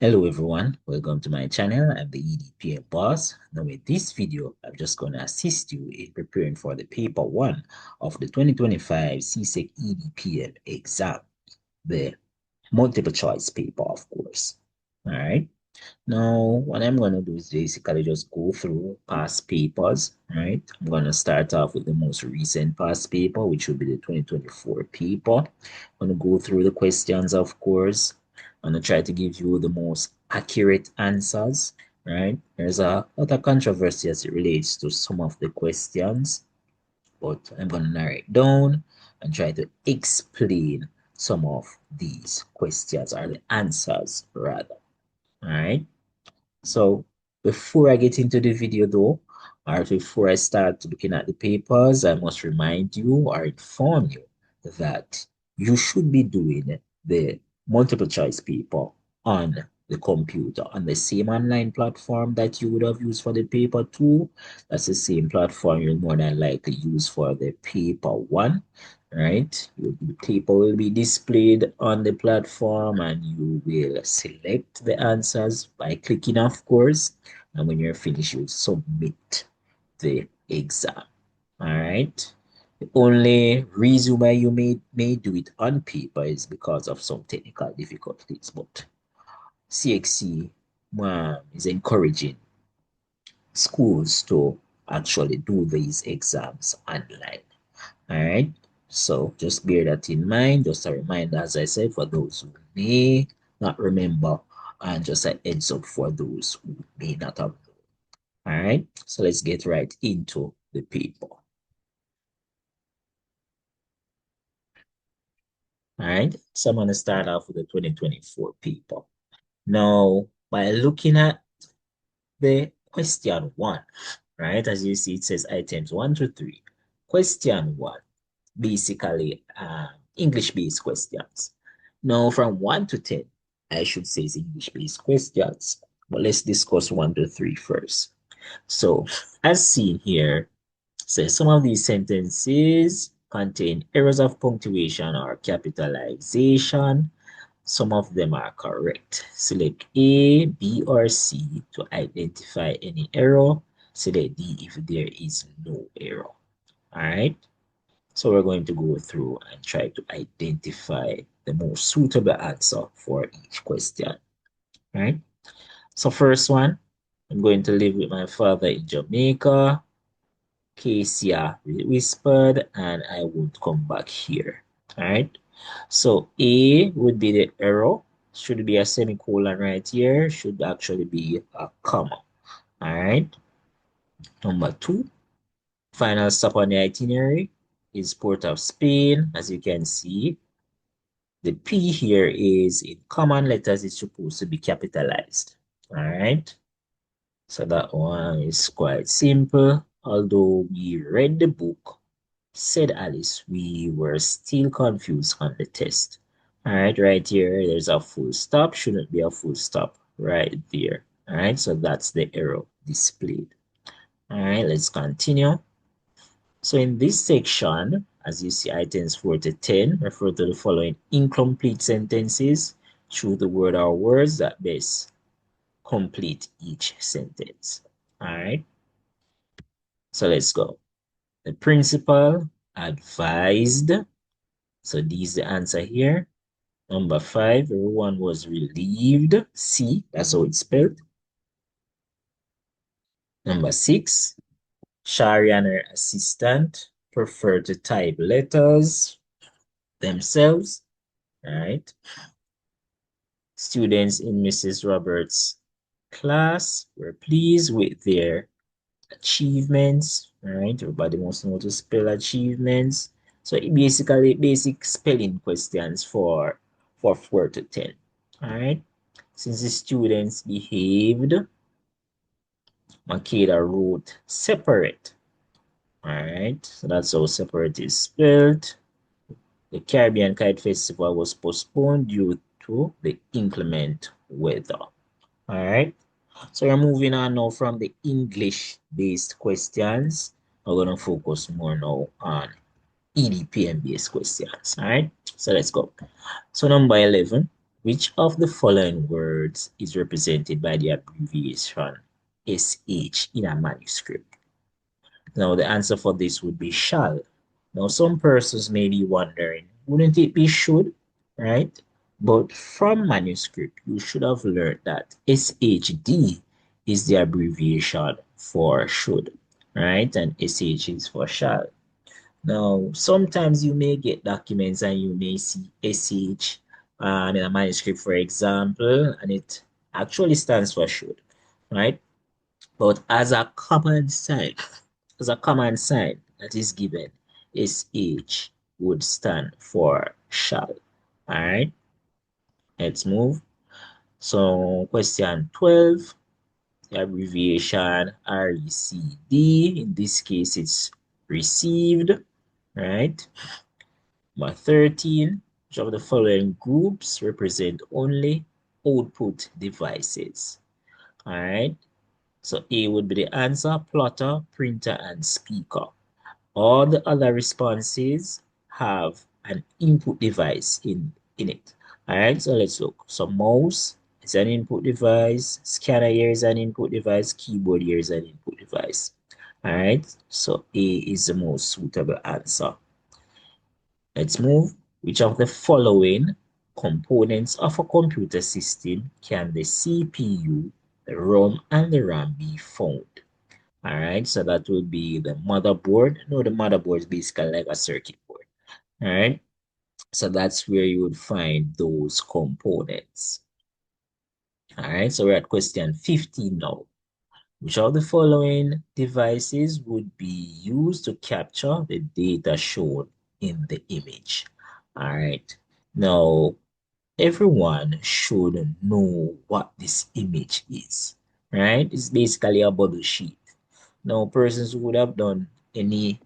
Hello everyone, welcome to my channel. I'm the EDPM boss. Now with this video, I'm just going to assist you in preparing for the paper 1 of the 2025 CSEC EDPM exam, the multiple choice paper, of course. All right. Now, what I'm going to do is basically just go through past papers, right? I'm going to start off with the most recent past paper, which will be the 2024 paper. I'm going to go through the questions, of course. I'm going to try to give you the most accurate answers, right? There's a lot of controversy as it relates to some of the questions, but I'm going to narrow it down and try to explain some of these questions, or the answers, rather. All right. So before I get into the video though, or before I start looking at the papers, I must remind you or inform you that you should be doing the multiple choice paper on the computer on the same online platform that you would have used for the paper two. That's the same platform you'll more than likely use for the paper one, right? The paper will be displayed on the platform and you will select the answers by clicking, of course. And when you're finished, you submit the exam. All right. The only reason why you may do it on paper is because of some technical difficulties, but CXC is encouraging schools to actually do these exams online. All right. So just bear that in mind. Just a reminder, as I said, for those who may not remember, and just a heads up for those who may not have known. All right. So let's get right into the paper. All right. So I'm going to start off with the 2024 paper. Now, by looking at the question one, right, as you see, it says items 1 to 3. Question one, basically English-based questions. Now, from 1 to 10, I should say is English-based questions. But let's discuss 1 to 3 first. So, as seen here, says some of these sentences contain errors of punctuation or capitalization. Some of them are correct. Select A, B, or C to identify any error. Select D if there is no error. All right. So we're going to go through and try to identify the most suitable answer for each question. All right. So first one, I'm going to live with my father in Jamaica. Casey whispered, and I won't come back here. All right. So A would be the error. Should be a semicolon right here. Should actually be a comma. All right. Number 2, final stop on the itinerary is Port of Spain. As you can see, the P here is in common letters. It's supposed to be capitalized. All right. So that one is quite simple. Although we read the book, said Alice, we were still confused on the test. All right here, there's a full stop. Shouldn't be a full stop right there. All right, so that's the error displayed. All right, let's continue. So in this section, as you see, items 4 to 10 refer to the following incomplete sentences. Choose the word or words that best complete each sentence. All right, so let's go. The principal advised. So D is the answer here. Number 5, everyone was relieved. C, that's how it's spelled. Number 6, Shari and her assistant prefer to type letters themselves. All right. Students in Mrs. Roberts' class were pleased with their achievements. All right. Everybody wants to know to spell achievements. So it basically basic spelling questions for 4 to 10. All right. Since the students behaved, Makeda wrote separate. All right. So that's how separate is spelled. The Caribbean Kite Festival was postponed due to the inclement weather. All right. So we're moving on now from the English-based questions. We're going to focus more now on EDPM-based questions. All right. So let's go. So number 11, Which of the following words is represented by the abbreviation SH in a manuscript? Now, the answer for this would be shall. Now, some persons may be wondering, wouldn't it be should, right? But from manuscript, you should have learned that SHD is the abbreviation for should, right? And SH is for shall. Now, sometimes you may get documents and you may see SH in a manuscript, for example, and it actually stands for should, right? But as a command sign that is given, SH would stand for shall. All right, let's move. So, question 12, the abbreviation RECD. In this case, it's received, right? Number 13, which of the following groups represent only output devices? All right, so A would be the answer, plotter, printer, and speaker. All the other responses have an input device in it. All right, so let's look. So mouse is an input device, scanner here is an input device, keyboard here is an input device. All right, so A is the most suitable answer. Let's move. Which of the following components of a computer system can the CPU, the ROM, and the RAM be found? All right, so that would be the motherboard. No, the motherboard is basically like a circuit board. All right, so that's where you would find those components. All right, so we're at question 15 now. Which of the following devices would be used to capture the data shown in the image? All right, now everyone should know what this image is, right? It's basically a bubble sheet. Now, persons who would have done any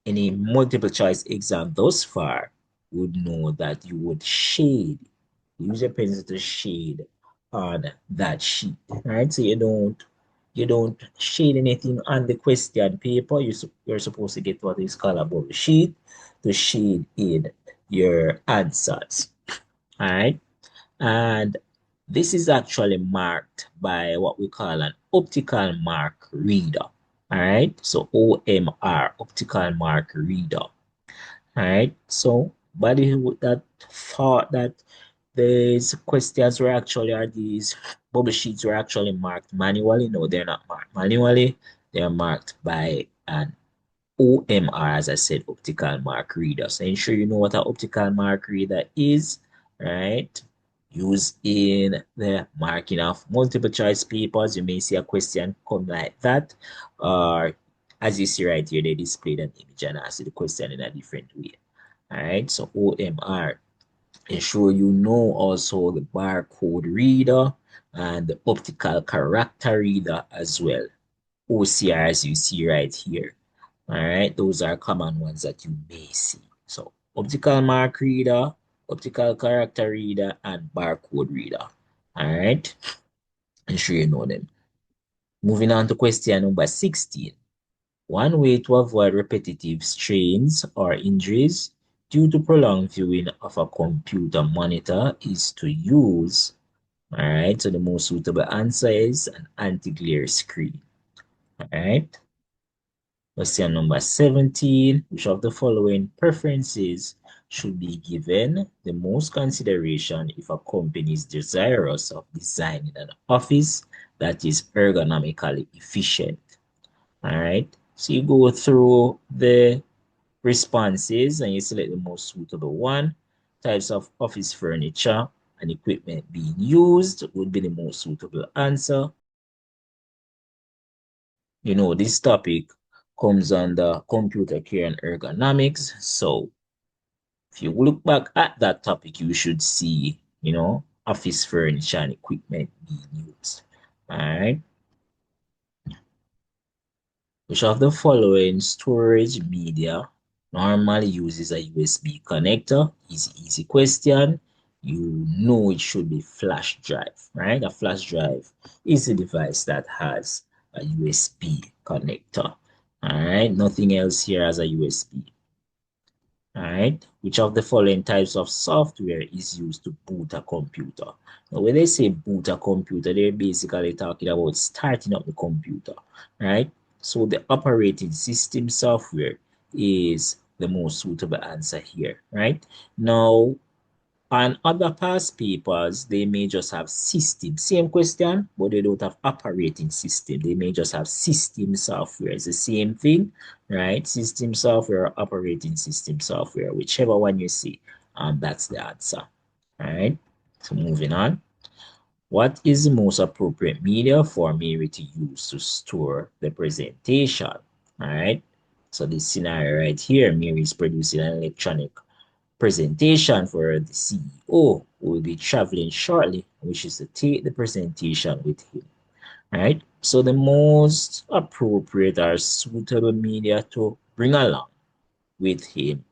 multiple choice exam thus far would know that you would use your pencil to shade on that sheet, right? So you don't shade anything on the question paper. You're supposed to get what is called a bubble sheet to shade in your answers, all right? And this is actually marked by what we call an optical mark reader. All right. So OMR, optical mark reader. All right. So body that thought that these questions were actually are these bubble sheets were actually marked manually. No, they're not marked manually. They're marked by an OMR, as I said, optical mark reader. So ensure you know what an optical mark reader is, right? Used in the marking of multiple choice papers. You may see a question come like that, or as you see right here, they displayed an image and ask the question in a different way. All right, so OMR. Ensure you know also the barcode reader and the optical character reader as well. OCR, as you see right here. All right, those are common ones that you may see. So optical mark reader, optical character reader, and barcode reader. All right, I'm sure you know them. Moving on to question number 16. One way to avoid repetitive strains or injuries due to prolonged viewing of a computer monitor is to use, all right, so the most suitable answer is an anti-glare screen. All right. Question number 17. Which of the following preferences should be given the most consideration if a company is desirous of designing an office that is ergonomically efficient? All right. So you go through the responses and you select the most suitable one. Types of office furniture and equipment being used would be the most suitable answer. You know, this topic comes under computer care and ergonomics. So if you look back at that topic, you should see, office furniture and equipment being used. All right. Which of the following storage media normally uses a USB connector? Easy question. You know it should be flash drive, right? A flash drive is a device that has a USB connector. All right, nothing else here has a USB. All right? Which of the following types of software is used to boot a computer? Now, when they say boot a computer, they're basically talking about starting up the computer, right? So the operating system software is the most suitable answer here, right? Now, on other past papers, they may just have system. Same question, but they don't have operating system. They may just have system software. It's the same thing, right? System software or operating system software, whichever one you see, that's the answer. All right. So moving on. What is the most appropriate media for Mary to use to store the presentation? All right. So this scenario right here, Mary is producing an electronic presentation for the CEO who will be traveling shortly, which is to take the presentation with him. Right? So the most appropriate or suitable media to bring along with him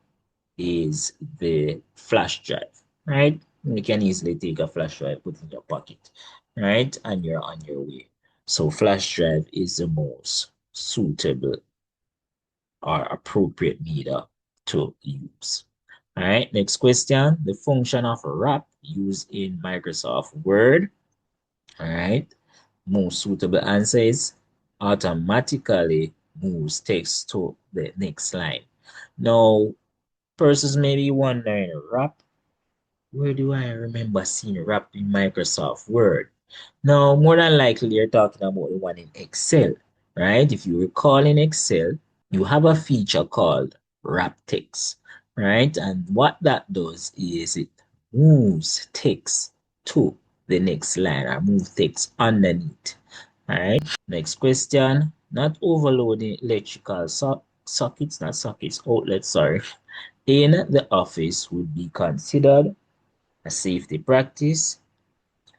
is the flash drive. Right? You can easily take a flash drive, put it in your pocket, right? And you're on your way. So flash drive is the most suitable or appropriate media to use. All right, next question. The function of wrap used in Microsoft Word. All right, most suitable answer is automatically moves text to the next line. Now, persons may be wondering, wrap, where do I remember seeing wrap in Microsoft Word? Now, more than likely, you're talking about the one in Excel, right? If you recall in Excel, you have a feature called wrap text, right? And what that does is it moves text to the next line or move text underneath. All right. Next question. Not overloading electrical sockets, not sockets, outlets, sorry, in the office would be considered a safety practice,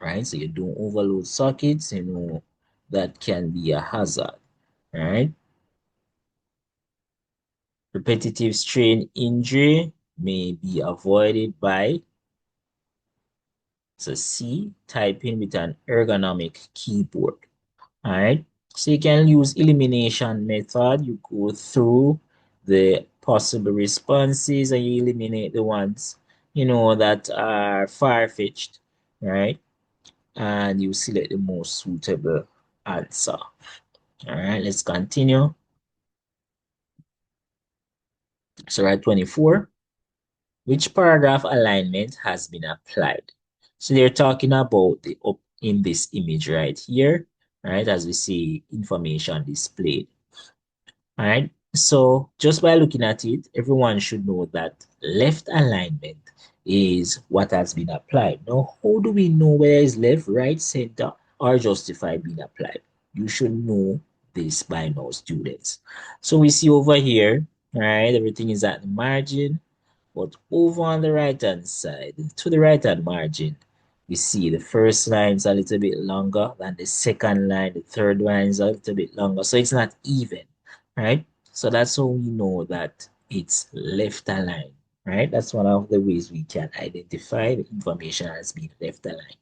right? So you don't overload sockets, you know, that can be a hazard, right? Repetitive strain injury may be avoided by, so C, typing with an ergonomic keyboard. All right. So you can use elimination method. You go through the possible responses and you eliminate the ones, you know, that are far-fetched, right? And you select the most suitable answer. All right, let's continue. So right 24. Which paragraph alignment has been applied? So they're talking about the up in this image right here, right? As we see information displayed. All right. So just by looking at it, everyone should know that left alignment is what has been applied. Now, how do we know whether it's left, right, center, or justified being applied? You should know this by now, students. So we see over here, right, everything is at the margin. But over on the right-hand side, to the right-hand margin, we see the first line is a little bit longer than the second line. The third line is a little bit longer. So it's not even, right? So that's how we know that it's left aligned, right? That's one of the ways we can identify the information as being left aligned.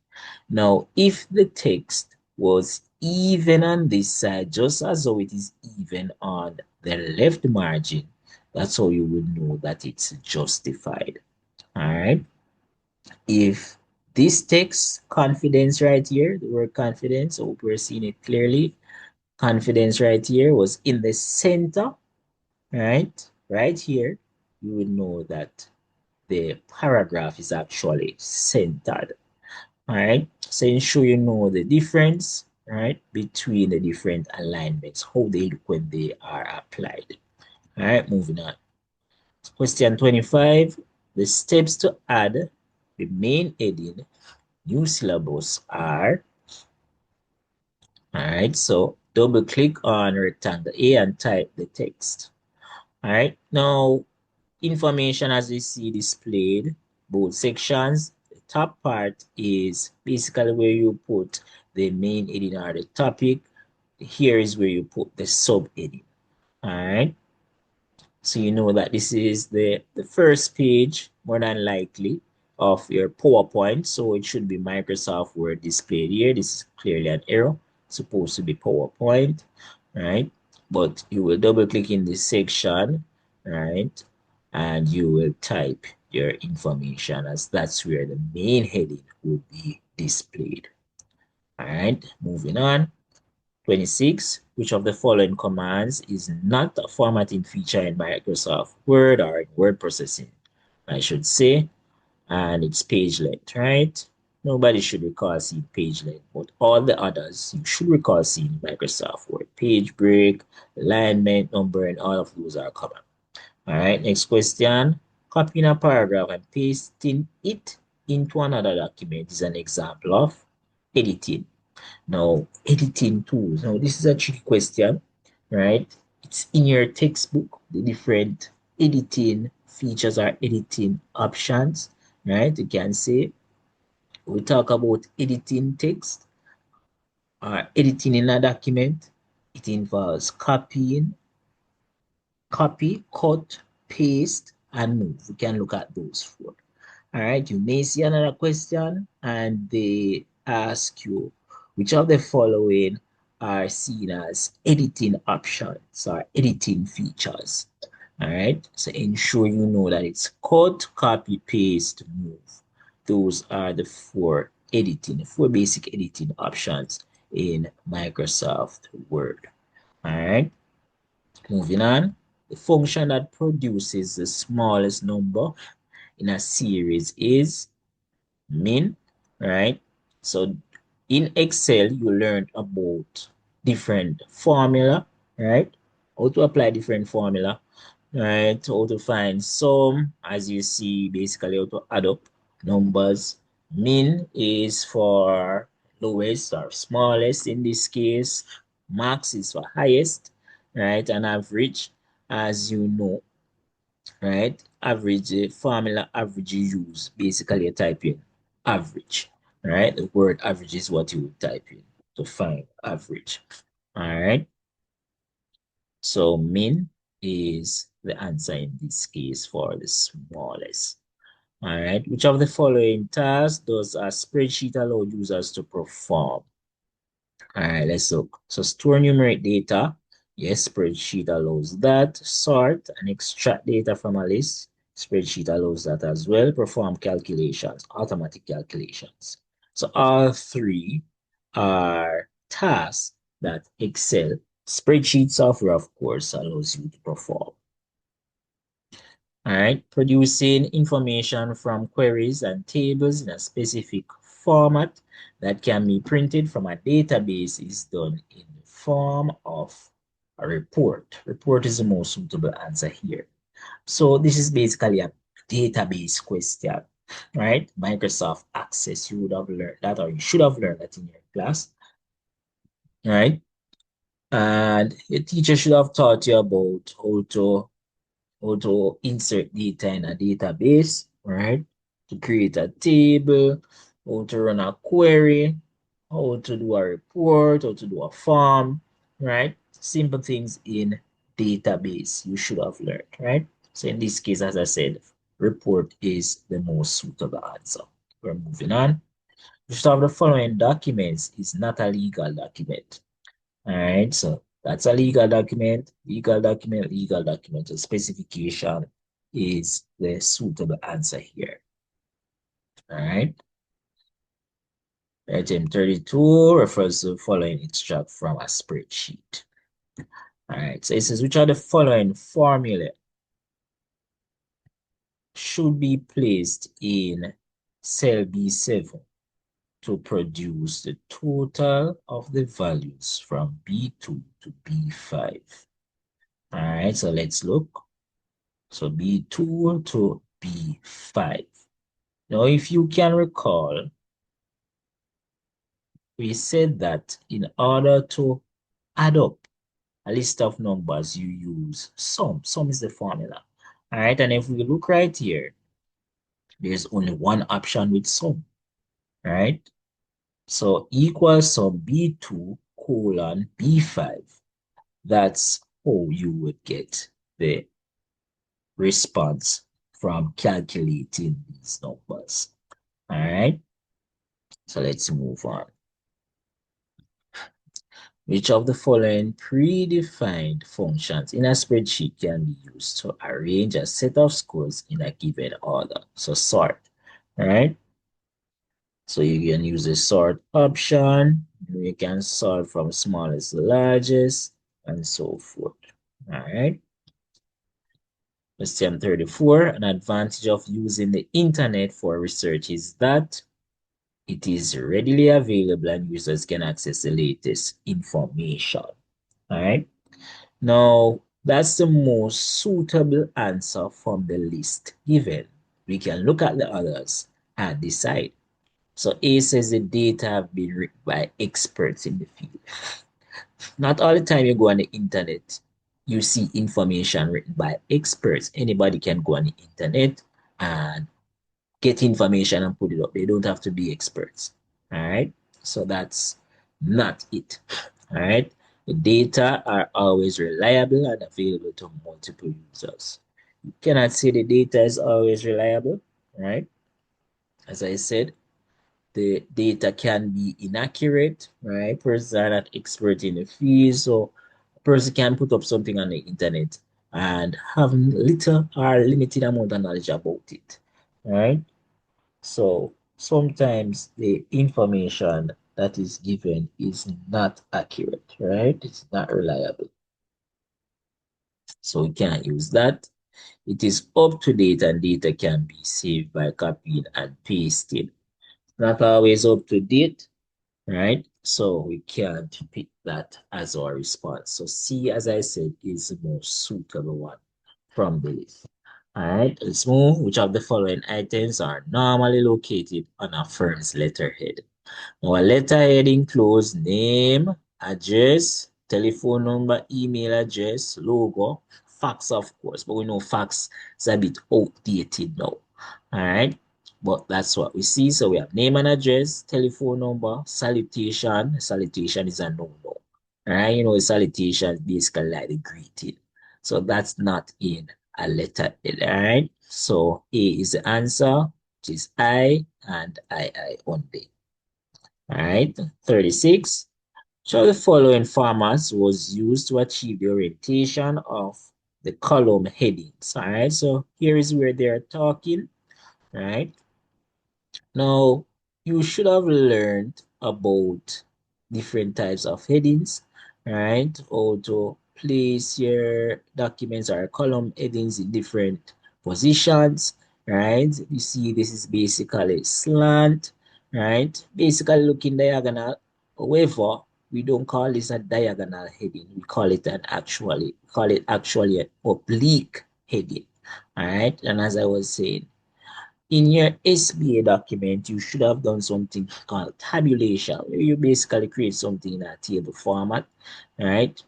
Now, if the text was even on this side, just as though it is even on the left margin, that's how you would know that it's justified. All right. If this text confidence right here, the word confidence, I hope we're seeing it clearly. Confidence right here was in the center, right? Right here, you would know that the paragraph is actually centered. All right. So ensure you know the difference, right, between the different alignments, how they look when they are applied. All right, moving on. Question 25. The steps to add the main heading new syllabus are, all right, so double click on rectangle A and type the text. All right, now information as you see displayed, both sections. The top part is basically where you put the main heading or the topic. Here is where you put the subheading. All right. So you know that this is the first page, more than likely, of your PowerPoint. So it should be Microsoft Word displayed here. This is clearly an error. It's supposed to be PowerPoint, right? But you will double click in this section, right? and you will type your information as that's where the main heading will be displayed. All right, moving on. 26, which of the following commands is not a formatting feature in Microsoft Word or in word processing? I should say, and it's page length, right? Nobody should recall seeing page length, but all the others you should recall seeing in Microsoft Word. Page break, alignment, numbering, all of those are common. All right, next question. Copying a paragraph and pasting it into another document is an example of editing. Now, editing tools. Now, this is a tricky question, right? It's in your textbook, the different editing features or editing options, right? You can say we talk about editing text or editing in a document. It involves copy, cut, paste, and move. We can look at those four. All right, you may see another question and they ask you which of the following are seen as editing options or editing features. All right, so ensure you know that it's cut, copy, paste, move. Those are the four basic editing options in Microsoft Word. All right, moving on. The function that produces the smallest number in a series is min, right? So in Excel, you learned about different formula, right? How to apply different formula, right? How to find sum, as you see, basically how to add up numbers. Min is for lowest or smallest in this case. Max is for highest, right? And average, as you know, right? Average, the formula average you use, basically you type in average, right? The word average is what you would type in to find average, all right? So min is the answer in this case for the smallest. All right, which of the following tasks does a spreadsheet allow users to perform? All right, let's look. So store numeric data. Yes, spreadsheet allows that. Sort and extract data from a list. Spreadsheet allows that as well. Perform calculations, automatic calculations. So all three are tasks that Excel spreadsheet software, of course, allows you to perform. All right, producing information from queries and tables in a specific format that can be printed from a database is done in the form of a report. Report is the most suitable answer here. So this is basically a database question, right? Microsoft Access, you would have learned that, or you should have learned that in your class, right? And your teacher should have taught you about how to insert data in a database, right? To create a table, how to run a query, how to do a report, how to do a form, right? Simple things in database you should have learned, right? So in this case, as I said, report is the most suitable answer. We're moving on. You should have the following documents is not a legal document. All right, so that's a legal document, legal document, legal document. The specification is the suitable answer here. All right. Item 32 refers to the following extract from a spreadsheet. All right, so it says, which are the following formula should be placed in cell B7 to produce the total of the values from B2 to B5. All right, so let's look. So B2 to B5. Now, if you can recall, we said that in order to add up a list of numbers, you use sum. Sum is the formula. All right, and if we look right here, there's only one option with sum, right? So equal sum B2 colon B5. That's how you would get the response from calculating these numbers. All right, so let's move on. Which of the following predefined functions in a spreadsheet can be used to arrange a set of scores in a given order? So sort, right? So you can use the sort option. You can sort from smallest to largest and so forth. All right. Question 34. An advantage of using the internet for research is that it is readily available and users can access the latest information. All right. Now, that's the most suitable answer from the list given. We can look at the others and decide. So A says the data have been written by experts in the field. Not all the time you go on the internet, you see information written by experts. Anybody can go on the internet and get information and put it up. They don't have to be experts. All right. So that's not it. All right. The data are always reliable and available to multiple users. You cannot say the data is always reliable, right? As I said, the data can be inaccurate, right? Persons are not expert in the field, so a person can put up something on the internet and have little or limited amount of knowledge about it, right? So sometimes the information that is given is not accurate, right? It's not reliable. So we can't use that. It is up to date and data can be saved by copying and pasting. Not always up to date, right? So we can't pick that as our response. So C, as I said, is the most suitable one from the list. All right, let's move. Which of the following items are normally located on a firm's letterhead? Our letterhead includes name, address, telephone number, email address, logo, fax, of course, but we know fax is a bit outdated now. All right, but that's what we see. So we have name and address, telephone number, salutation. Salutation is a no-no. All right, you know, salutation is basically like the greeting. So that's not in a letterhead. All right, so A is the answer, which is I and I only. All right, 36. So the following formats was used to achieve the orientation of the column headings. All right, so here is where they're talking. All right, now you should have learned about different types of headings, right? How to place your documents or column headings in different positions, right? You see, this is basically slant, right? Basically looking diagonal. However, we don't call this a diagonal heading. We call it actually an oblique heading. All right. And as I was saying, in your SBA document, you should have done something called tabulation, where you basically create something in a table format, right?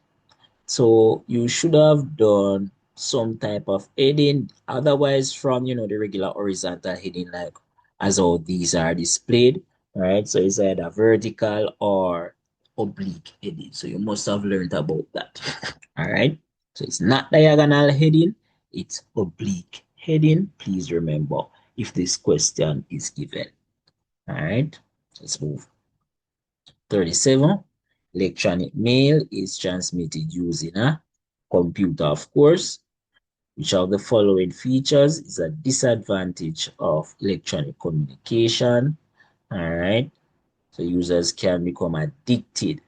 So you should have done some type of heading, otherwise from, the regular horizontal heading, like as how these are displayed, right? So it's either vertical or oblique heading. So you must have learned about that, all right? So it's not diagonal heading, it's oblique heading. Please remember if this question is given, all right? Let's move. 37. Electronic mail is transmitted using a computer, of course. Which of the following features is a disadvantage of electronic communication? All right. So users can become addicted.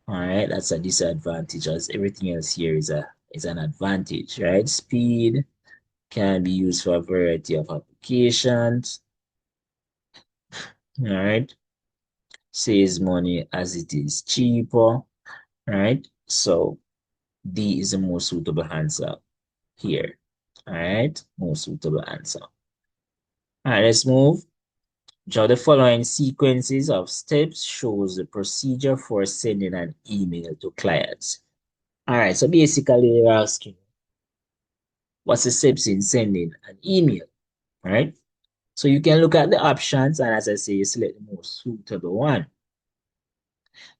All right. That's a disadvantage, as everything else here is an advantage, right? Speed can be used for a variety of applications. All right. Saves money as it is cheaper. Right? So D is the most suitable answer here. All right, most suitable answer. All right, let's move. Draw the following sequences of steps shows the procedure for sending an email to clients. All right, so basically they're asking, what's the steps in sending an email, all right? So you can look at the options, and as I say, you select the most suitable one.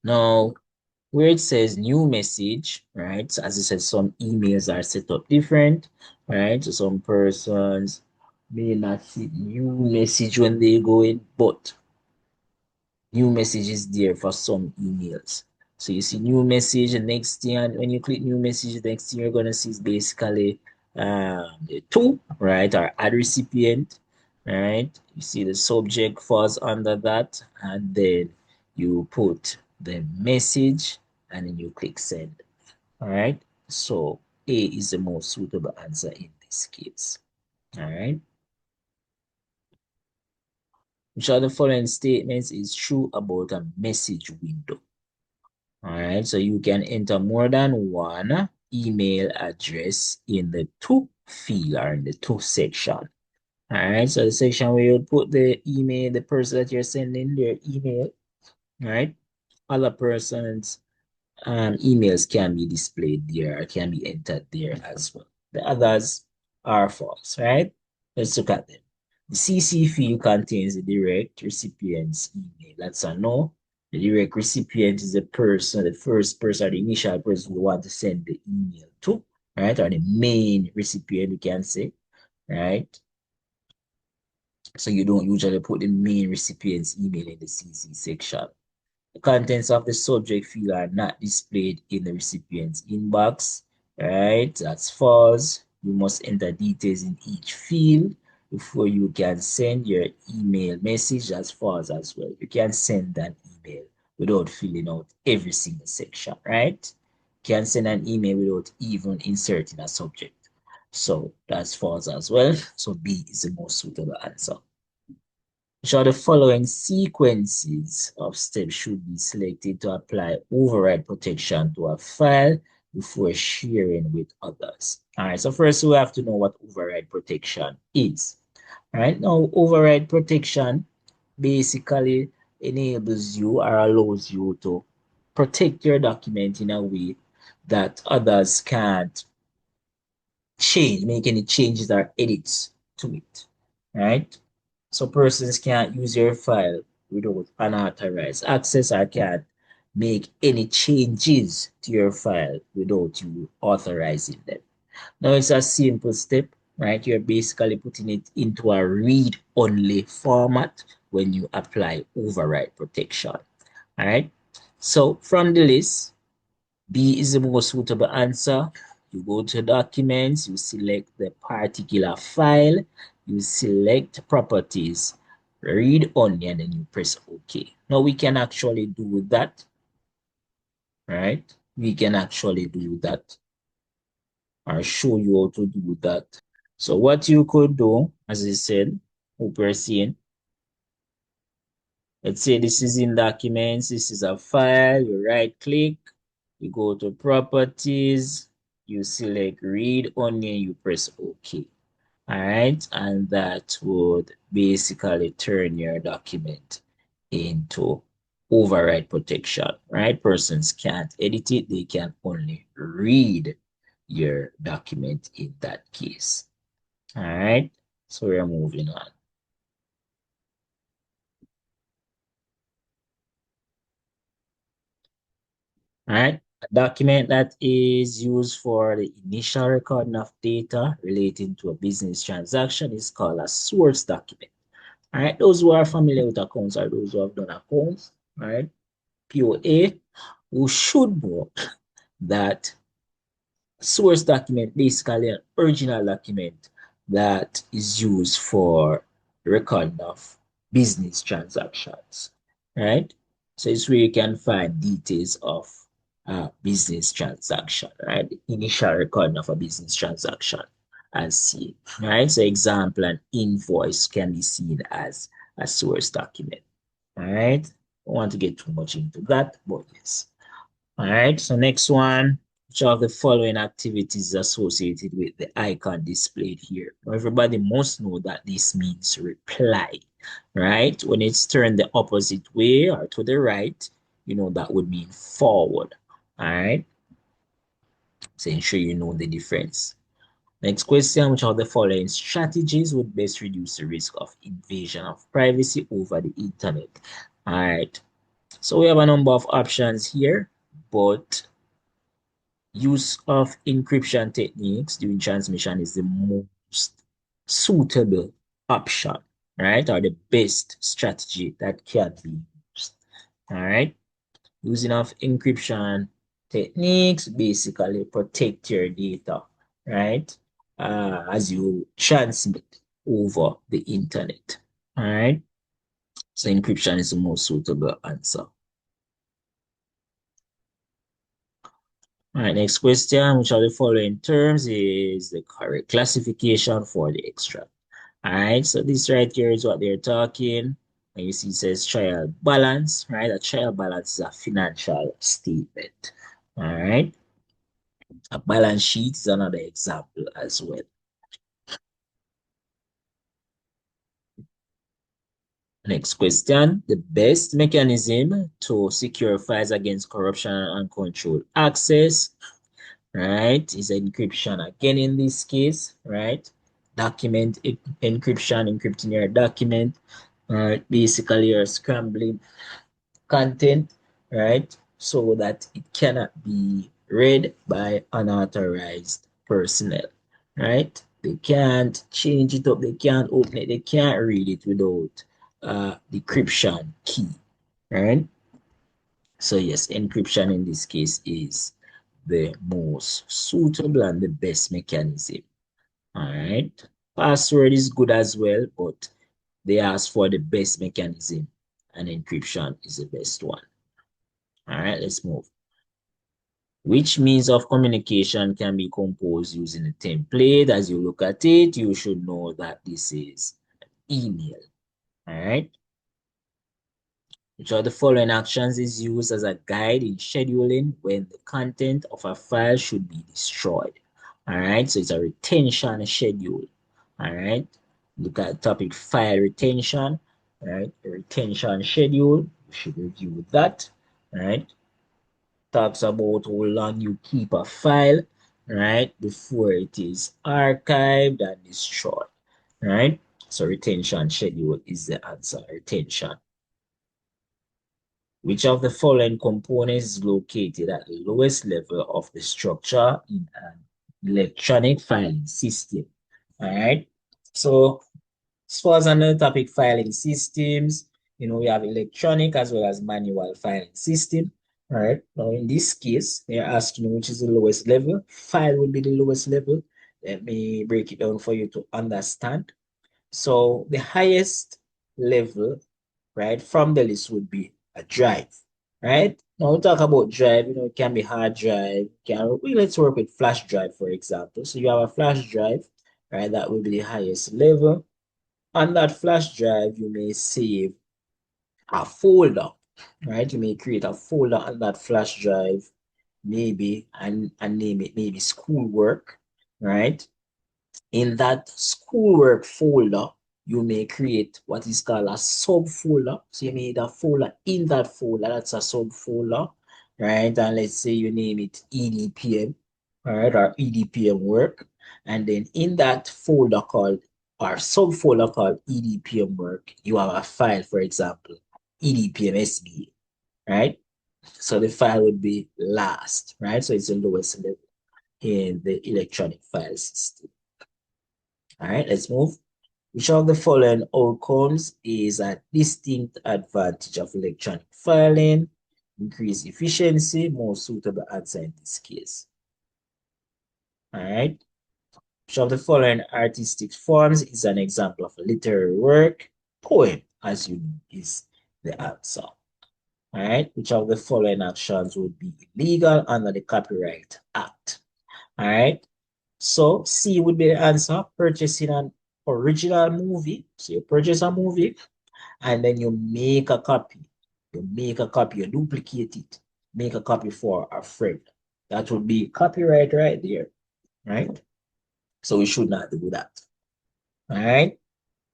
Now, where it says new message, right? So as I said, some emails are set up different, right? So some persons may not see new message when they go in, but new message is there for some emails. So you see new message, the next thing, and when you click new message, the next thing you're gonna see is basically the to, right, or add recipient, right? You see the subject falls under that, and then you put the message, and then you click send. All right. So A is the most suitable answer in this case. All right. Which of the following statements is true about a message window? All right, so you can enter more than one email address in the to field or in the to section. All right, so the section where you put the email, the person that you're sending their email, right? Other persons' emails can be displayed there or can be entered there as well. The others are false, right? Let's look at them. The CC field contains the direct recipient's email. That's a no. The direct recipient is the person, the first person, or the initial person we want to send the email to, right? Or the main recipient, we can say, right? So you don't usually put the main recipient's email in the CC section. The contents of the subject field are not displayed in the recipient's inbox, right? That's false. You must enter details in each field before you can send your email message. That's false as well. You can send an email without filling out every single section, right? You can send an email without even inserting a subject. So that's false as well. So B is the most suitable answer. Which of the following sequences of steps should be selected to apply override protection to a file before sharing with others? All right, so first we have to know what override protection is. All right, now override protection basically enables you or allows you to protect your document in a way that others can't make any changes or edits to it, right? So persons can't use your file without unauthorized access or can't make any changes to your file without you authorizing them. Now it's a simple step, right? You're basically putting it into a read-only format when you apply override protection. All right. So from the list, B is the most suitable answer. You go to documents, you select the particular file, you select properties, read only, and then you press OK. Now we can actually do that, right? We can actually do that. I'll show you how to do that. So what you could do, as I said, hope you're seeing, let's say this is in documents, this is a file, you right click, you go to properties, you select read only, and you press OK. All right, and that would basically turn your document into override protection, right? Persons can't edit it, they can only read your document in that case. All right, so we're moving on. All right, a document that is used for the initial recording of data relating to a business transaction is called a source document. All right, those who are familiar with accounts are those who have done accounts, all right? POA, who should know that source document, basically an original document that is used for record of business transactions, right? So it's where you can find details of a business transaction, right? The initial record of a business transaction as seen, right? So example, an invoice can be seen as a source document, all right? I don't want to get too much into that, but yes. All right, so next one, which of the following activities is associated with the icon displayed here? Now, everybody must know that this means reply, right? When it's turned the opposite way or to the right, you know that would mean forward, all right? So ensure you know the difference. Next question, which of the following strategies would best reduce the risk of invasion of privacy over the internet? All right, so we have a number of options here, but use of encryption techniques during transmission is the most suitable option, right? Or the best strategy that can be used. All right. using of encryption techniques basically protect your data, right? As you transmit over the internet, all right? So encryption is the most suitable answer. All right, next question. Which of the following terms is the correct classification for the extract? All right, so this right here is what they're talking. And you see it says trial balance, right? A trial balance is a financial statement. All right, a balance sheet is another example as well. Next question. The best mechanism to secure files against corruption and control access, right, is encryption again in this case, right? Document encryption, encrypting your document, right? Basically, you're scrambling content, right? So that it cannot be read by unauthorized personnel, right? They can't change it up, they can't open it, they can't read it without decryption key, right? So yes, encryption in this case is the most suitable and the best mechanism. All right. Password is good as well, but they ask for the best mechanism, and encryption is the best one. All right, let's move. Which means of communication can be composed using a template? As you look at it, you should know that this is email. All right. Which of the following actions is used as a guide in scheduling when the content of a file should be destroyed? All right, so it's a retention schedule. All right, look at topic file retention. All right, a retention schedule. You should review that. All right, talks about how long you keep a file, right, before it is archived and destroyed. Right, so retention schedule is the answer. Retention. Which of the following components is located at the lowest level of the structure in an electronic filing system? All right. So as far as another topic, filing systems, we have electronic as well as manual filing system. All right. Now, in this case, they're asking which is the lowest level. File will be the lowest level. Let me break it down for you to understand. So the highest level, right, from the list would be a drive, right? Now we talk about drive, it can be hard drive. Let's work with flash drive, for example. So you have a flash drive, right? That will be the highest level. On that flash drive, you may save a folder, right? You may create a folder on that flash drive, maybe, and name it maybe schoolwork, right? In that schoolwork folder, you may create what is called a subfolder. So you made a folder in that folder. That's a subfolder, right? And let's say you name it EDPM, all right, or EDPM work. And then in that folder called, or subfolder called EDPM work, you have a file, for example, EDPM SBA, right? So the file would be last, right? So it's the lowest level in the electronic file system. All right, let's move. Which of the following outcomes is a distinct advantage of electronic filing? Increase efficiency, more suitable answer in this case. All right. Which of the following artistic forms is an example of a literary work? Poem, as you know, is the answer. All right. Which of the following actions would be illegal under the Copyright Act? All right. So C would be the answer, purchasing an original movie. So you purchase a movie and then you make a copy. You make a copy, you duplicate it, make a copy for a friend. That would be copyright right there, right? So we should not do that. All right.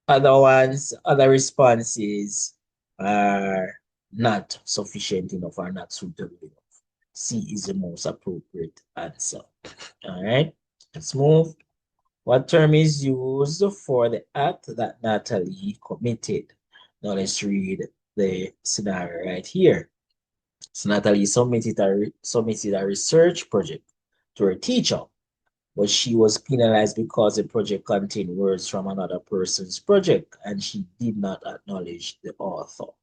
Other ones, other responses are not sufficient enough or not suitable enough. C is the most appropriate answer. All right. Let's move. What term is used for the act that Natalie committed? Now let's read the scenario right here. So Natalie submitted a research project to her teacher, but she was penalized because the project contained words from another person's project and she did not acknowledge the author.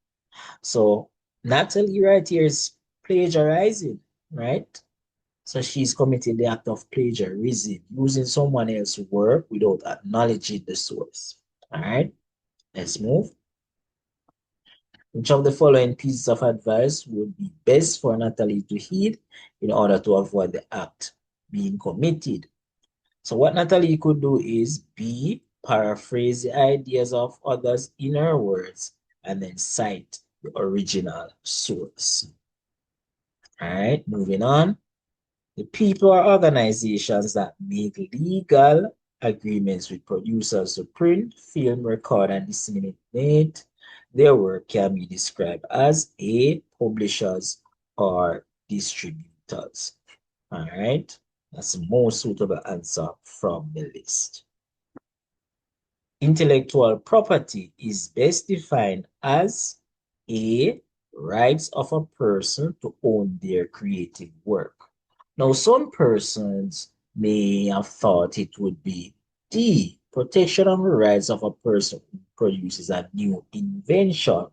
So Natalie right here is plagiarizing, right? So she's committing the act of plagiarism, using someone else's work without acknowledging the source. All right, let's move. Which of the following pieces of advice would be best for Natalie to heed in order to avoid the act being committed? So what Natalie could do is B, paraphrase the ideas of others in her words and then cite the original source. All right, moving on. The people or organizations that make legal agreements with producers to print, film, record, and disseminate their work can be described as A, publishers or distributors. All right, that's the most suitable answer from the list. Intellectual property is best defined as A, rights of a person to own their creative work. Now, some persons may have thought it would be D, protection of the rights of a person who produces a new invention.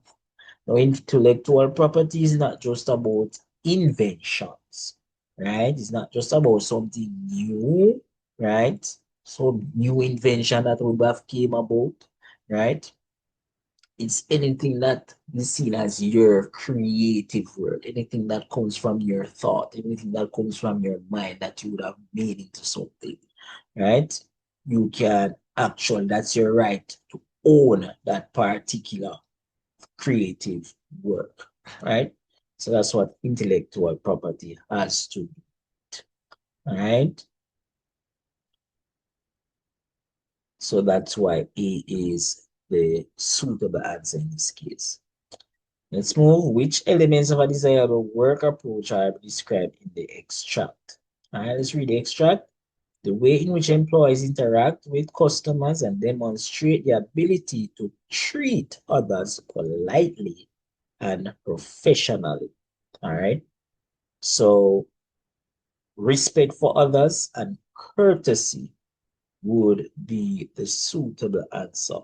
Now, intellectual property is not just about inventions, right? It's not just about something new, right? Some new invention that we have came about, right? It's anything that is seen as your creative work, anything that comes from your thought, anything that comes from your mind that you would have made into something, right? You can actually, that's your right to own that particular creative work, right? So that's what intellectual property has to do, all right? So that's why A is the suitable answer in this case. Let's move. Which elements of a desirable work approach are described in the extract? All right, let's read the extract. The way in which employees interact with customers and demonstrate the ability to treat others politely and professionally. All right. So respect for others and courtesy would be the suitable answer.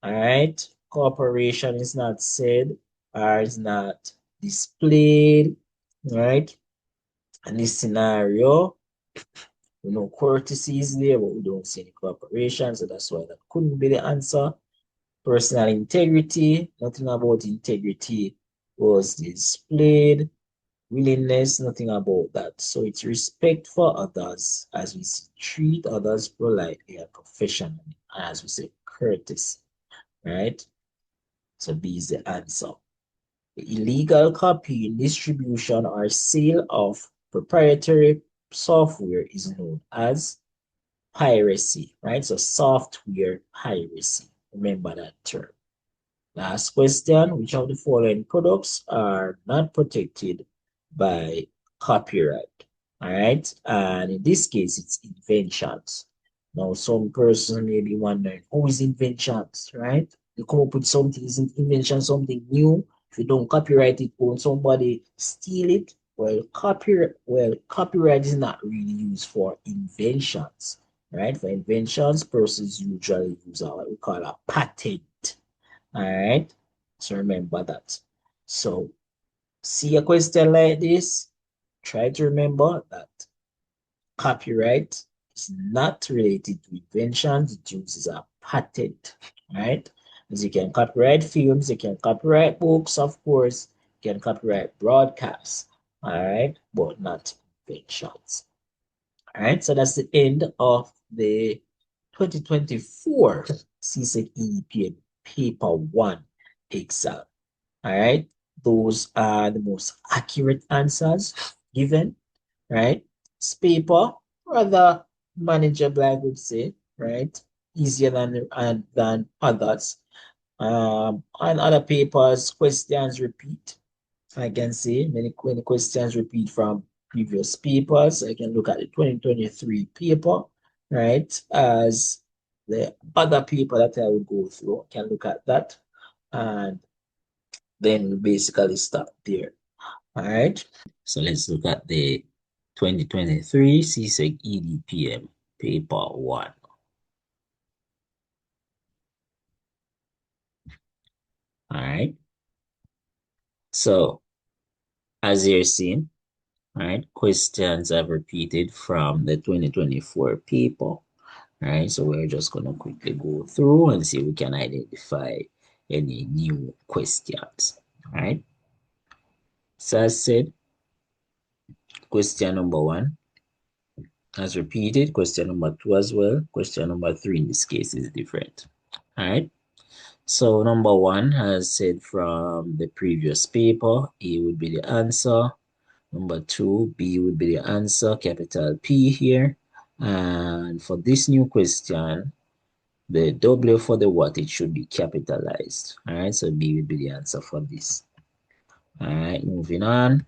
All right. Cooperation is not said or is not displayed. All right. In this scenario, we know courtesy is there, but we don't see any cooperation. So that's why that couldn't be the answer. Personal integrity, nothing about integrity was displayed. Willingness, nothing about that. So it's respect for others, as we see, treat others politely and professionally, and as we say, courtesy, right? So B is the answer. The illegal copying, distribution, or sale of proprietary software is known as piracy, right? So software piracy. Remember that term. Last question, which of the following products are not protected by copyright? All right. And in this case, it's inventions. Now, some person may be wondering, who is inventions, right? You come up with something, isn't invention something new? If you don't copyright it, when somebody steal it, copyright is not really used for inventions, right? For inventions, persons usually use what we call a patent. All right. So remember that. So see a question like this, try to remember that copyright is not related to inventions. It uses a patent. All right. As you can copyright films, you can copyright books, of course, you can copyright broadcasts. All right, but not inventions. All right, so that's the end of the 2024 CSEC EDPM Paper 1 exam. All right, those are the most accurate answers given, right? This paper, rather manageable, I would say, right? Easier than others. On other papers, questions repeat. I can say many questions repeat from previous papers. I can look at the 2023 paper, right? As the other paper that I would go through, I can look at that and then we basically stop there. All right. So let's look at the 2023 CSEC EDPM paper 1. All right. So As you're seeing, right, questions have repeated from the 2024 paper. Right, so we're just gonna quickly go through and see if we can identify any new questions. Right, so as said, question number one has repeated, question number two as well, question number three in this case is different. All right, so number one has said from the previous paper, A would be the answer. Number two, B would be the answer, capital P here. And for this new question, the W for the what, it should be capitalized. All right, so B would be the answer for this. All right, moving on.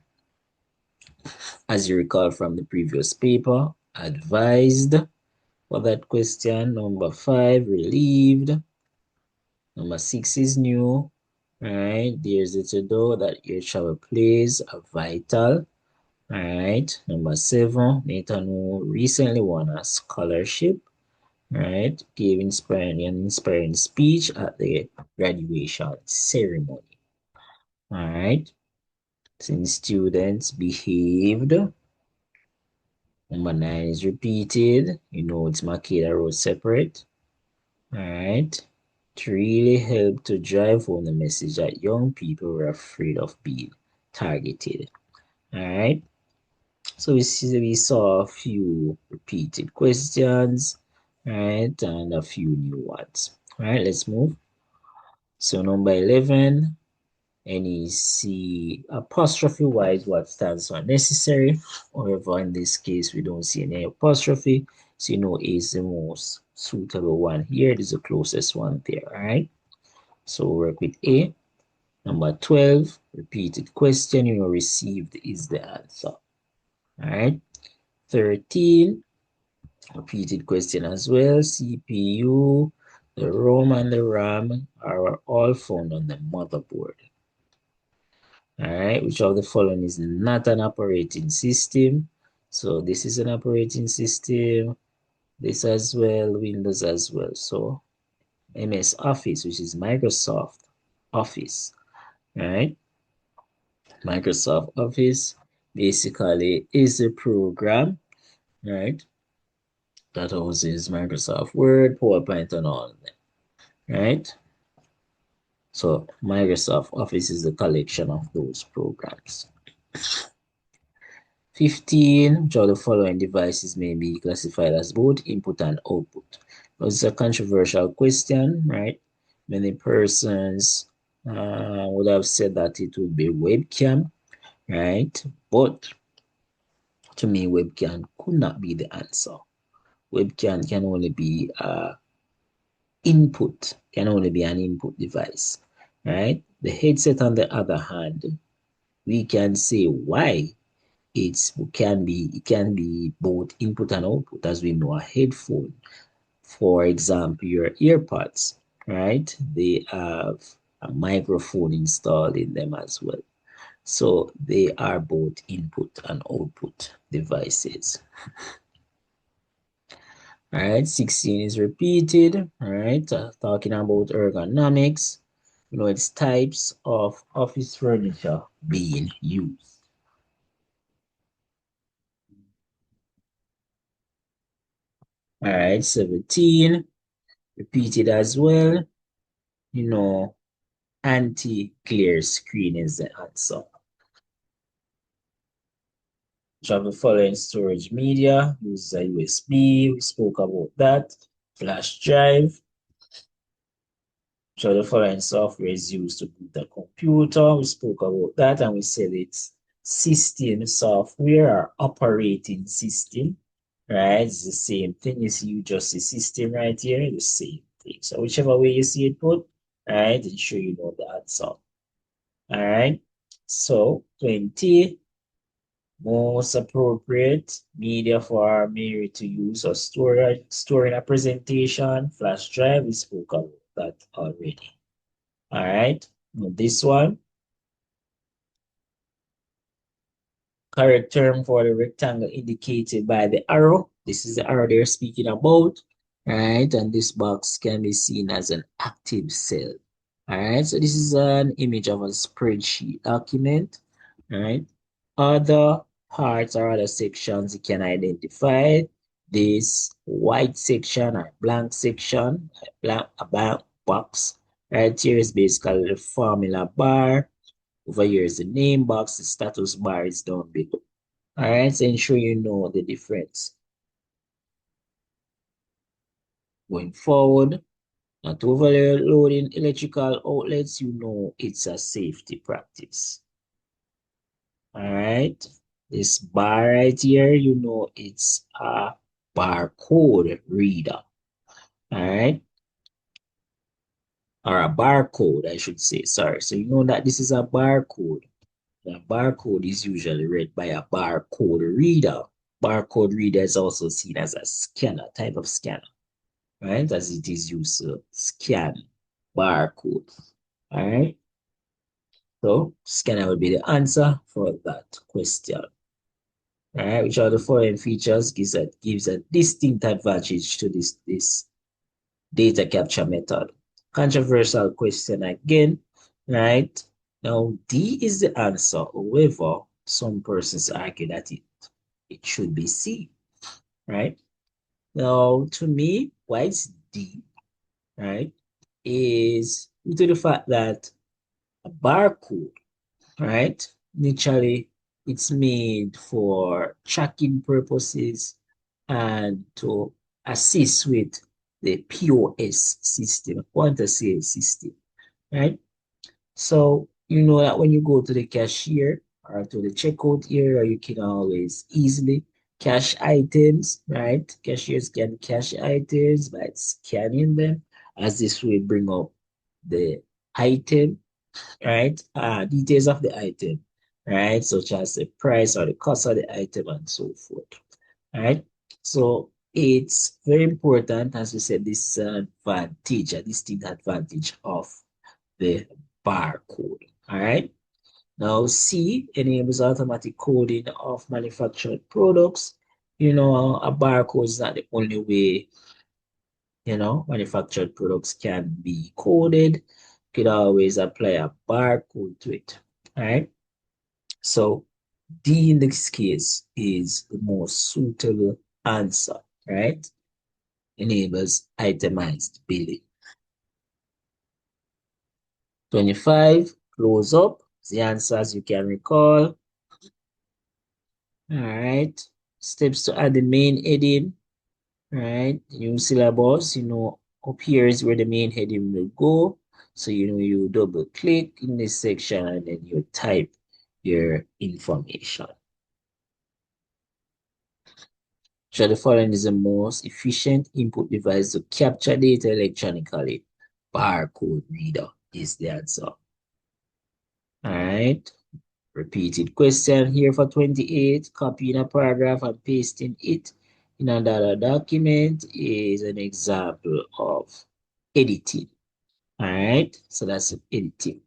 As you recall from the previous paper, advised for that question. Number five, relieved. Number six is new. All right, there's it to do that your child plays a vital. All right, number seven, Nathan recently won a scholarship. All right, gave inspiring speech at the graduation ceremony. All right, since students behaved. Number nine is repeated. You know, it's Makeda Road separate. All right, to really help to drive home the message that young people were afraid of being targeted. All right. So we saw a few repeated questions, right, and a few new ones. All right, let's move. So number 11, NEC apostrophe wise, what stands for necessary. However, in this case, we don't see any apostrophe. So you know A is the most suitable one here. It is the closest one there, all right? So work with A. Number 12, repeated question, you know, received is the answer. All right. 13, repeated question as well. CPU, the ROM and the RAM are all found on the motherboard. All right, which of the following is not an operating system? So this is an operating system. This as well, Windows as well. So MS Office, which is Microsoft Office, right? Microsoft Office basically is a program, right? That houses Microsoft Word, PowerPoint, and all of them, right? So Microsoft Office is a collection of those programs. 15, which of the following devices may be classified as both input and output? Now, it's a controversial question, right? Many persons would have said that it would be webcam, right? But to me, webcam could not be the answer. Webcam can only be input, can only be an input device, right? The headset, on the other hand, we can say why it can be both input and output, as we know a headphone, for example, your earpods, right? They have a microphone installed in them as well. So they are both input and output devices. All right, 16 is repeated. All right, talking about ergonomics. You know, it's types of office furniture being used. All right, 17, repeated as well. You know, anti-glare screen is the answer. Travel following storage media, use a USB. We spoke about that. Flash drive. So the following software is used to boot a computer. We spoke about that and we said it's system software or operating system, right? It's the same thing. You see, you just see system right here, the same thing. So whichever way you see it put, right, ensure you know the answer. All right. So 20, most appropriate media for Mary to use or storing a presentation, flash drive. We spoke about that already. All right, this one, correct term for the rectangle indicated by the arrow. This is the arrow they're speaking about. All right, and this box can be seen as an active cell. All right, so this is an image of a spreadsheet document. All right, other parts or other sections, you can identify this white section or blank section, a blank box. Right here is basically the formula bar. Over here is the name box. The status bar is down below. All right, so ensure you know the difference. Going forward, not overloading electrical outlets, you know it's a safety practice. All right, this bar right here, you know it's a barcode reader. All right, or a barcode, I should say. Sorry. So you know that this is a barcode. The barcode is usually read by a barcode reader. Barcode reader is also seen as a scanner, type of scanner, right? As it is used to scan barcode. All right. So scanner will be the answer for that question. All right. Which are the following features gives a distinct advantage to this data capture method? Controversial question again, right? Now, D is the answer. However, some persons argue that it should be C, right? Now, to me, why it's D, right, is due to the fact that a barcode, right, naturally it's made for tracking purposes and to assist with the POS system, point of sale system, right? So you know that when you go to the cashier or to the checkout area, you can always easily cash items, right? Cashiers can cash items by scanning them, as this will bring up the item, right? Details of the item, right? Such as the price or the cost of the item and so forth, right? So it's very important, as we said, this advantage, a distinct advantage of the barcode. All right. Now, C enables automatic coding of manufactured products. You know, a barcode is not the only way, manufactured products can be coded. You could always apply a barcode to it. All right. So, D in this case is the most suitable answer, right? Enables itemized billing. 25, close up. The answer, as you can recall. All right. Steps to add the main heading. All right. New syllabus, up here is where the main heading will go. So, you double click in this section and then you type your information. So the following is the most efficient input device to capture data electronically. Barcode reader is the answer. All right. Repeated question here for 28. Copying a paragraph and pasting it in another document is an example of editing. All right, so that's editing.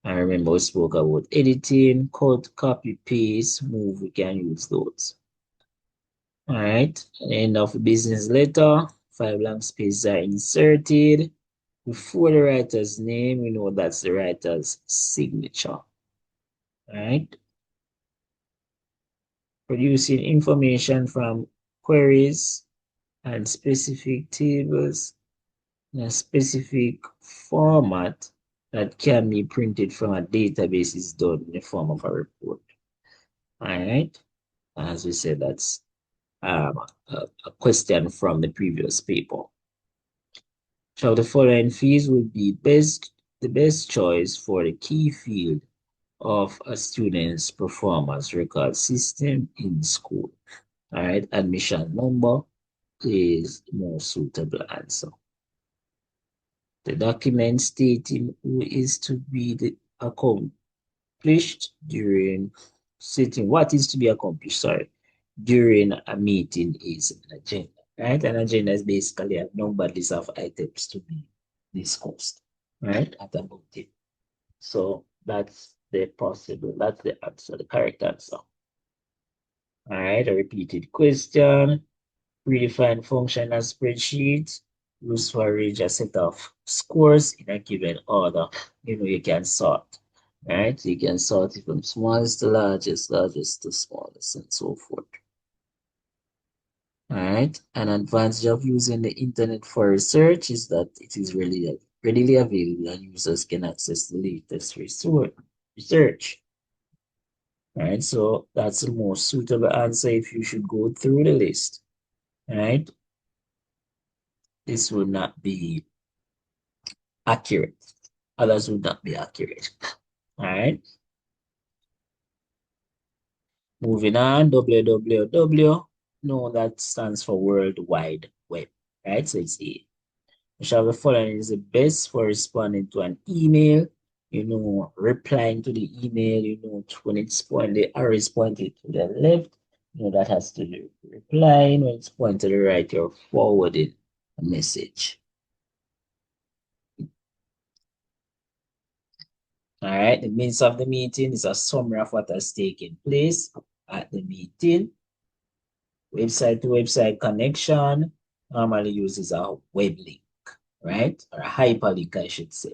I remember we spoke about editing, cut, copy, paste, move. We can use those. All right, at the end of the business letter, 5 blank spaces are inserted. Before the writer's name, we know that's the writer's signature. All right. Producing information from queries and specific tables in a specific format that can be printed from a database is done in the form of a report. All right. As we said, that's a question from the previous paper. So the following fields would be the best choice for the key field of a student's performance record system in school. All right, admission number is the more suitable answer. The document stating who is to be accomplished during what is to be accomplished, sorry, during a meeting is an agenda, right? An agenda is basically a number list of items to be discussed, right, at a meeting. So that's the answer, the correct answer. All right, a repeated question. Predefined function as spreadsheet used to arrange a set of scores in a given order. You can sort right? You can sort it from smallest to largest, largest to smallest, and so forth. All right. An advantage of using the internet for research is that it is readily available and users can access the latest research. All right. So that's the most suitable answer if you should go through the list. All right. This would not be accurate. Others would not be accurate. All right. Moving on, www. No, that stands for World Wide Web. Right. So it's A. Which of the following is the best for responding to an email? Replying to the email, when it's pointed, the arrow is pointed to the left, that has to do replying. When it's pointed to the right, you're forwarding a message. All right, the minutes of the meeting is a summary of what has taken place at the meeting. Website to website connection normally uses a web link, right? Or a hyperlink, I should say.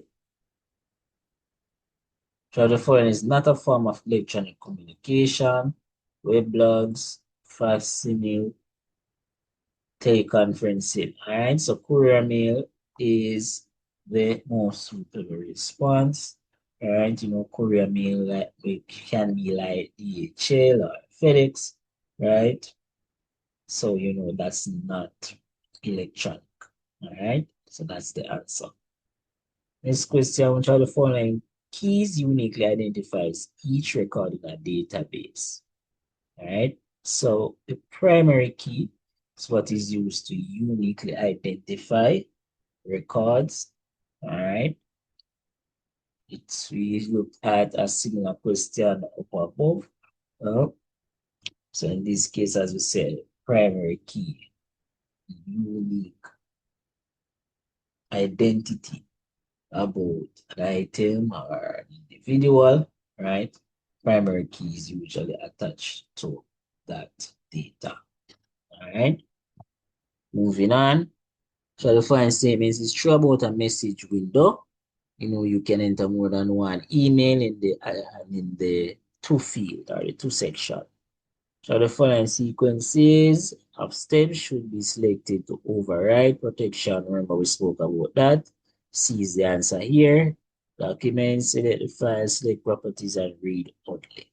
So the following is not a form of electronic communication, web blogs, facsimile, teleconferencing. All right, so courier mail is the most suitable response. All right, courier mail it can be like DHL or FedEx, right? So that's not electronic. All right, so that's the answer. Next question, which are the following keys uniquely identifies each record in a database? All right. So the primary key is what is used to uniquely identify records. All right. We looked at a similar question up above. Well, so in this case, as we said, primary key, unique identity about an item or an individual, right? Primary key is usually attached to that data. All right. Moving on. So the following statements is true about a message window. You can enter more than one email in the to field or the to section. So the following sequences of steps should be selected to override protection. Remember, we spoke about that. C is the answer here. Documents, select the file, select properties, and read only.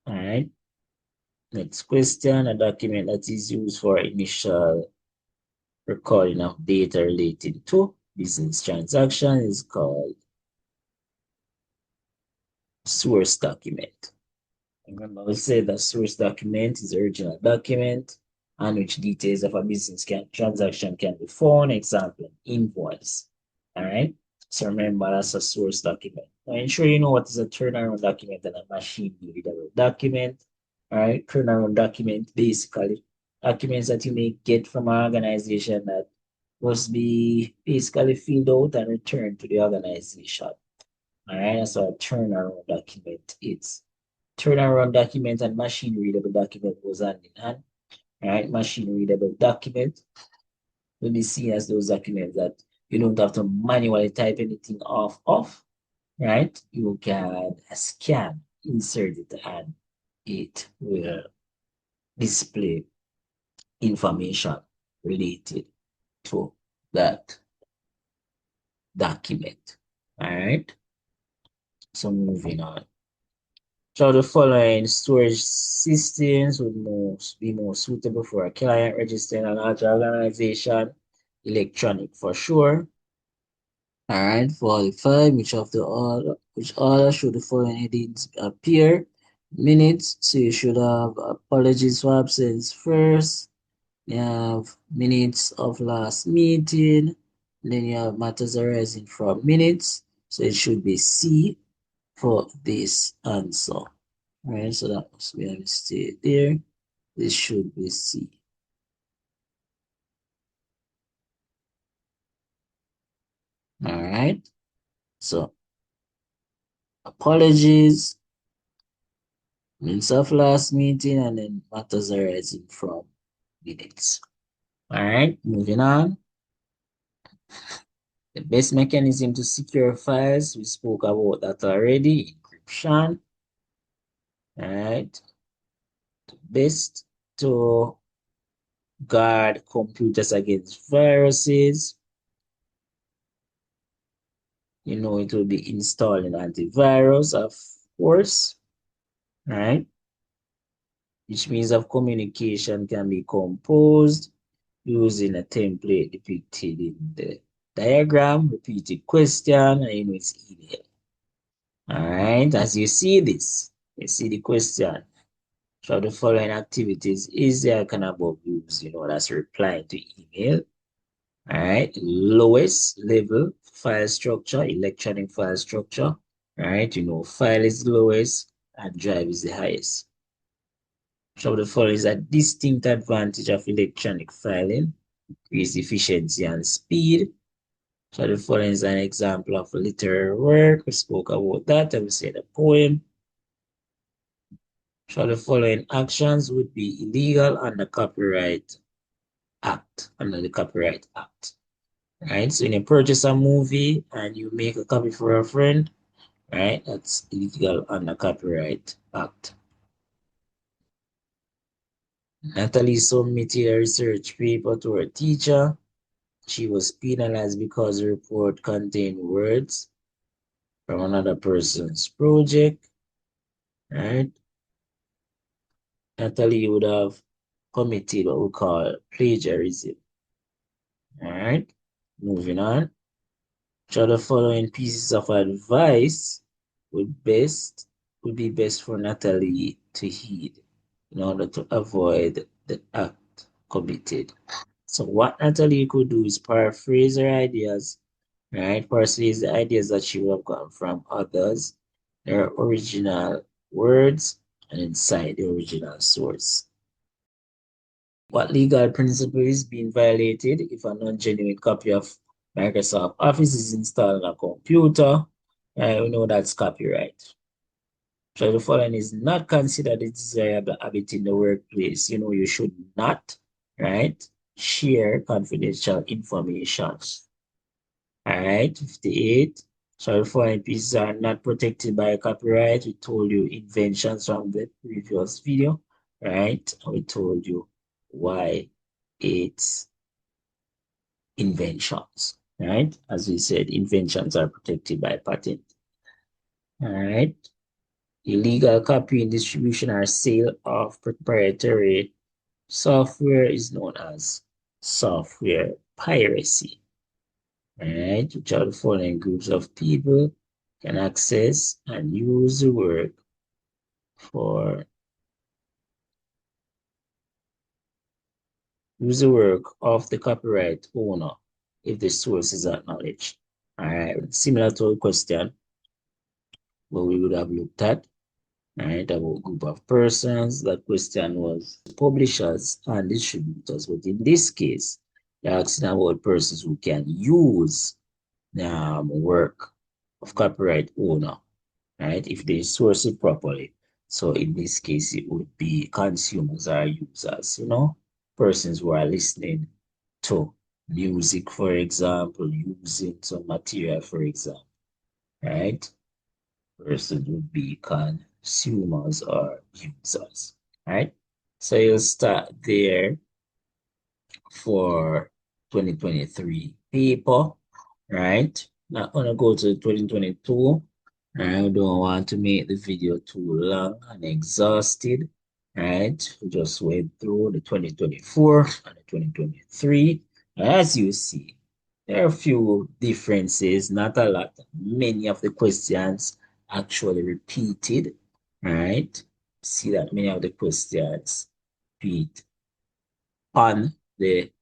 All right. Next question, a document that is used for initial recording of data relating to business transaction is called source document. Remember, we said that source document is the original document on which details of a business transaction can be found. Example, invoice. All right. So remember, that's a source document. Now, ensure you know what is a turnaround document and a machine readable document. All right. Turnaround document, basically, documents that you may get from an organization that must be basically filled out and returned to the organization. All right. So a turnaround document is. Turnaround document and machine readable document goes hand in hand. All right, machine readable document will be seen as those documents that you don't have to manually type anything off, right? You can scan, insert it, and it will display information related to that document. All right, so moving on. So the following storage systems would be more suitable for a client registering a large organization. Electronic for sure. All right, 45, which order should the following headings appear? Minutes, so you should have apologies for absence first. You have minutes of last meeting. Then you have matters arising from minutes. So it should be C for this answer. All right, so that must be a mistake there. This should be C. All right, so apologies, minutes of last meeting, and then matters arising from minutes. All right, moving on. The best mechanism to secure files, we spoke about that already, encryption, right? The best to guard computers against viruses, it will be installing antivirus, of course, right? Which means of communication can be composed using a template depicted in the diagram, repeated question, and it's email. All right, as you see this, you see the question. So the following activities is there can above use, that's replying to email. All right, lowest level file structure, electronic file structure. All right, file is the lowest and drive is the highest. So the following is a distinct advantage of electronic filing, increased efficiency and speed. So the following is an example of literary work. We spoke about that. I will say the poem. So the following actions would be illegal under Copyright Act, under the Copyright Act. Right? So when you purchase a movie and you make a copy for a friend, right? That's illegal under Copyright Act. Natalie submitted a research paper to her teacher. She was penalized because the report contained words from another person's project, right? Natalie would have committed what we call plagiarism. All right, moving on. So the following pieces of advice would be best for Natalie to heed in order to avoid the act committed. So what Natalie could do is paraphrase her ideas, right? Paraphrase the ideas that she would have gotten from others, their original words, and inside the original source. What legal principle is being violated if a non-genuine copy of Microsoft Office is installed on a computer? We know that's copyright. So the following is not considered a desirable habit in the workplace. You should not, right, share confidential information. All right, 58. So the following pieces are not protected by copyright. We told you inventions from the previous video, right? And we told you why it's inventions, right? As we said, inventions are protected by patent. All right. Illegal copying, distribution, or sale of proprietary software is known as software piracy. All right, which are the following groups of people can access and use the work for use the work of the copyright owner if the source is acknowledged. All right, similar to a question what we would have looked at, right, about group of persons. That question was publishers and distributors, but in this case, you're asking about persons who can use the work of copyright owner, right, if they source it properly. So in this case, it would be consumers or users, persons who are listening to music, for example, using some material, for example, right? Person would be consumers or users, right? So you'll start there for 2023 paper, right? Now I'm gonna go to 2022. I don't want to make the video too long and exhausted, right? We just went through the 2024 and the 2023. As you see, there are a few differences, not a lot. Many of the questions actually repeated, right? See that many of the questions repeat on the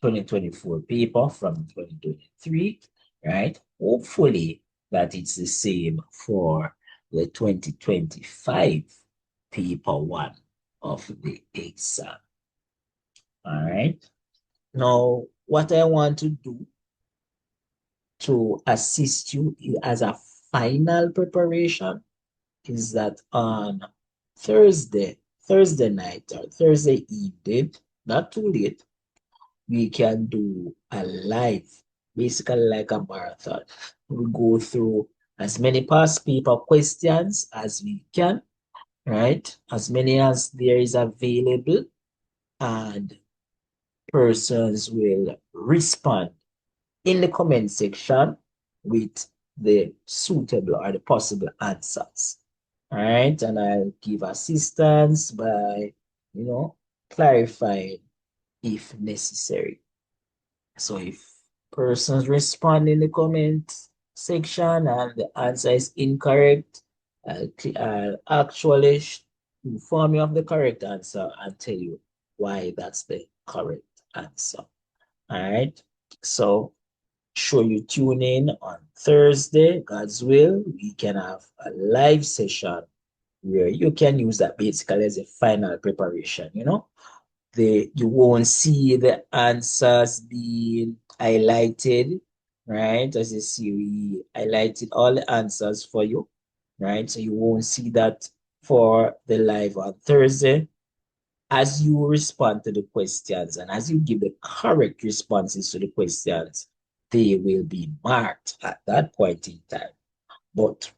2024 paper from 2023, right? Hopefully that it's the same for the 2025 paper one of the exam. All right. Now, what I want to do to assist you as a final preparation is that on Thursday night or Thursday evening, not too late, we can do a live basically like a marathon. We go through as many past paper questions as we can, right? As many as there is available, and persons will respond in the comment section with the suitable or the possible answers. All right, and I'll give assistance by, clarifying if necessary. So if persons respond in the comment section and the answer is incorrect, I'll actually inform you of the correct answer and tell you why that's the correct answer. All right. So sure you tune in on Thursday, God's will. We can have a live session where you can use that basically as a final preparation, you won't see the answers being highlighted, right? As you see, we highlighted all the answers for you, right? So you won't see that for the live on Thursday. As you respond to the questions and as you give the correct responses to the questions, they will be marked at that point in time. But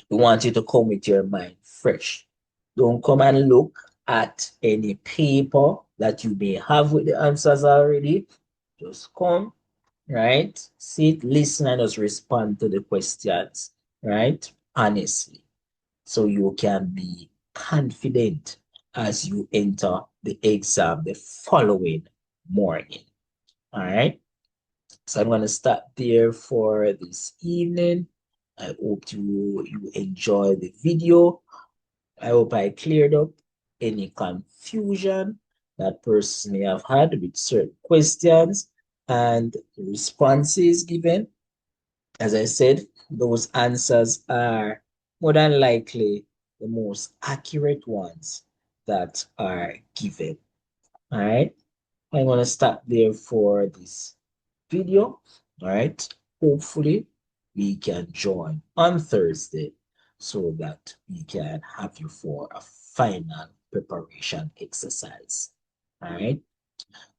we want you to come with your mind fresh. Don't come and look at any paper that you may have with the answers already. Just come, right? Sit, listen, and just respond to the questions, right? Honestly. So you can be confident as you enter the exam the following morning. All right. So I'm going to start there for this evening. I hope you enjoy the video. I hope I cleared up any confusion that person may have had with certain questions and responses given. As I said, those answers are more than likely the most accurate ones that are given. All right. I'm going to stop there for this video. All right. Hopefully, we can join on Thursday so that we can have you for a final preparation exercise. All right.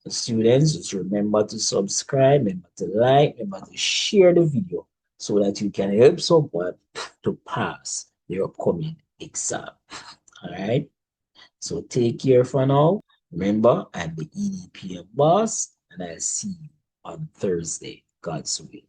So students, just remember to subscribe, remember to like, remember to share the video so that you can help someone to pass their upcoming exam. All right. So take care for now. Remember, I'm the EDPM boss, and I'll see you on Thursday. God's will.